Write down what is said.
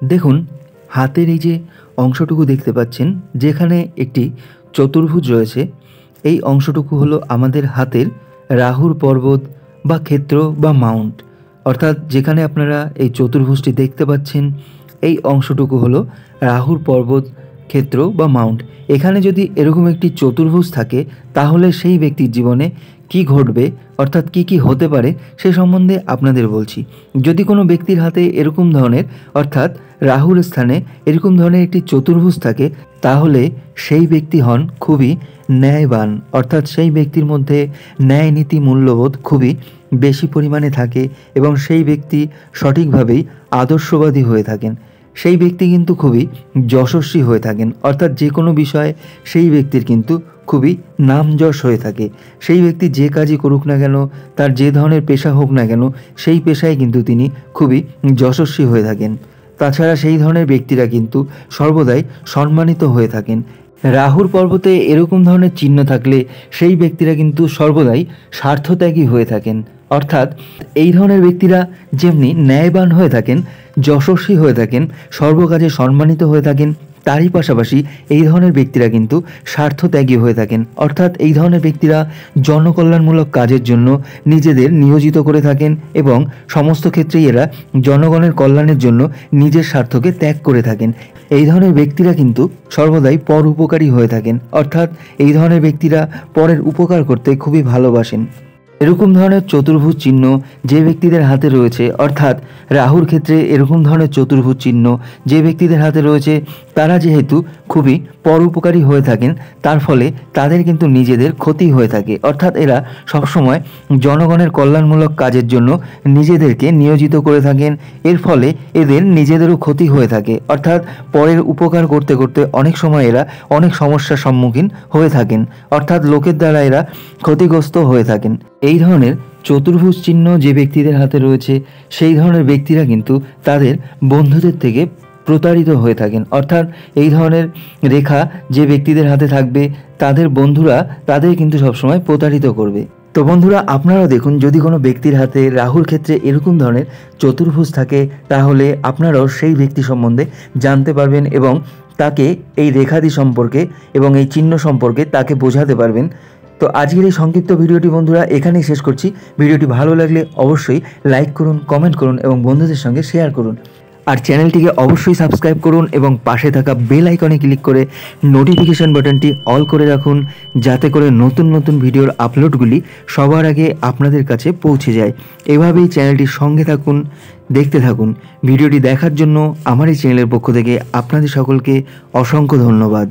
দেখুন, হাতের এই যে অংশটুকু দেখতে পাচ্ছেন, যেখানে একটি চতুর্ভুজ রয়েছে, এই অংশটুকু হলো আমাদের হাতের রাহুর পর্বত বা ক্ষেত্র বা মাউন্ট। অর্থাৎ যেখানে আপনারা এই চতুর্ভুজটি দেখতে পাচ্ছেন, এই অংশটুকু হলো রাহুর পর্বত, ক্ষেত্র বা মাউন্ট। এখানে যদি এরকম একটি চতুর্ভুজ থাকে, তাহলে সেই ব্যক্তির জীবনে কি ঘটবে, অর্থাৎ কি কি হতে পারে, সে সম্বন্ধে আপনাদের বলছি। যদি কোনো ব্যক্তির হাতে এরকম ধরনের, অর্থাৎ রাহুর স্থানে এরকম ধরনের একটি চতুর্ভুজ থাকে, তাহলে সেই ব্যক্তি হন খুবই ন্যায়বান। অর্থাৎ সেই ব্যক্তির মধ্যে ন্যায় নীতি মূল্যবোধ খুবই বেশি পরিমাণে থাকে এবং সেই ব্যক্তি সঠিকভাবেই আদর্শবাদী হয়ে থাকেন। সেই ব্যক্তি কিন্তু খুবই যশস্বী হয়ে থাকেন। অর্থাৎ যে কোনো বিষয়ে সেই ব্যক্তির কিন্তু খুবই নামযশ হয়ে থাকে। সেই ব্যক্তি যে কাজই করুক না কেন, তার যে ধরনের পেশা হোক না কেন, সেই পেশায় কিন্তু তিনি খুবই যশস্বী হয়ে থাকেন। তাছাড়া সেই ধরনের ব্যক্তিরা কিন্তু সর্বদাই সম্মানিত হয়ে থাকেন। রাহুর পর্বতে এরকম ধরনের চিহ্ন থাকলে সেই ব্যক্তিরা কিন্তু সর্বদাই স্বার্থত্যাগী হয়ে থাকেন। অর্থাৎ এই ধরনের ব্যক্তিরা যেমনি ন্যায়বান হয়ে থাকেন, যশস্বী হয়ে থাকেন, সর্বকাজে সম্মানিত হয়ে থাকেন, তারই পাশাপাশি এই ধরনের ব্যক্তিরা কিন্তু স্বার্থত্যাগী হয়ে থাকেন। অর্থাৎ এই ধরনের ব্যক্তিরা জনকল্যাণমূলক কাজের জন্য নিজেদের নিয়োজিত করে থাকেন এবং সমস্ত ক্ষেত্রেই এরা জনগণের কল্যাণের জন্য নিজের স্বার্থকে ত্যাগ করে থাকেন। এই ধরনের ব্যক্তিরা কিন্তু সর্বদাই পর উপকারী হয়ে থাকেন। অর্থাৎ এই ধরনের ব্যক্তিরা পরের উপকার করতে খুবই ভালোবাসেন। এরকম ধরনের চতুর্ভুজ চিহ্ন যে ব্যক্তিদের হাতে রয়েছে, অর্থাৎ রাহুর ক্ষেত্রে এরকম ধরনের চতুর্ভুজ চিহ্ন যে ব্যক্তিদের হাতে রয়েছে, তারা যেহেতু খুবই পরোপকারী হয়ে থাকেন, তার ফলে তাদের কিন্তু নিজেদের ক্ষতি হয়ে থাকে। অর্থাৎ এরা সবসময় জনগণের কল্যাণমূলক কাজের জন্য নিজেদেরকে নিয়োজিত করে থাকেন। এর ফলে এদের নিজেদেরও ক্ষতি হয়ে থাকে। অর্থাৎ পরের উপকার করতে করতে অনেক সময় এরা অনেক সমস্যার সম্মুখীন হয়ে থাকেন। অর্থাৎ লোকের দ্বারা এরা ক্ষতিগ্রস্ত হয়ে থাকেন। এই ধরনের চতুর্ভুজ চিহ্ন যে ব্যক্তিদের হাতে রয়েছে, সেই ধরনের ব্যক্তিরা কিন্তু তাদের বন্ধুদের থেকে প্রতারিত হয়ে থাকেন। অর্থাৎ এই ধরনের রেখা যে ব্যক্তিদের হাতে থাকবে, তাদের বন্ধুরা তাদের কিন্তু সবসময় প্রতারিত করবে। তো বন্ধুরা, আপনারাও দেখুন, যদি কোনো ব্যক্তির হাতে রাহুর ক্ষেত্রে এরকম ধরনের চতুর্ভুজ থাকে, তাহলে আপনারাও সেই ব্যক্তি সম্বন্ধে জানতে পারবেন এবং তাকে এই রেখাদি সম্পর্কে এবং এই চিহ্ন সম্পর্কে তাকে বোঝাতে পারবেন। তো আজকের এই সংক্ষিপ্ত ভিডিওটি বন্ধুরা এখানেই শেষ করছি। ভিডিওটি ভালো লাগলে অবশ্যই লাইক করুন, কমেন্ট করুন এবং বন্ধুদের সঙ্গে শেয়ার করুন। আর চ্যানেলটিকে অবশ্যই সাবস্ক্রাইব করুন এবং পাশে থাকা বেল আইকনে ক্লিক করে নোটিফিকেশন বাটনটি অল করে রাখুন, যাতে করে নতুন নতুন ভিডিওর আপলোডগুলি সবার আগে আপনাদের কাছে পৌঁছে যায়। এভাবেই চ্যানেলটির সঙ্গে থাকুন, দেখতে থাকুন। ভিডিওটি দেখার জন্য আমার এই চ্যানেলের পক্ষ থেকে আপনাদের সকলকে অসংখ্য ধন্যবাদ।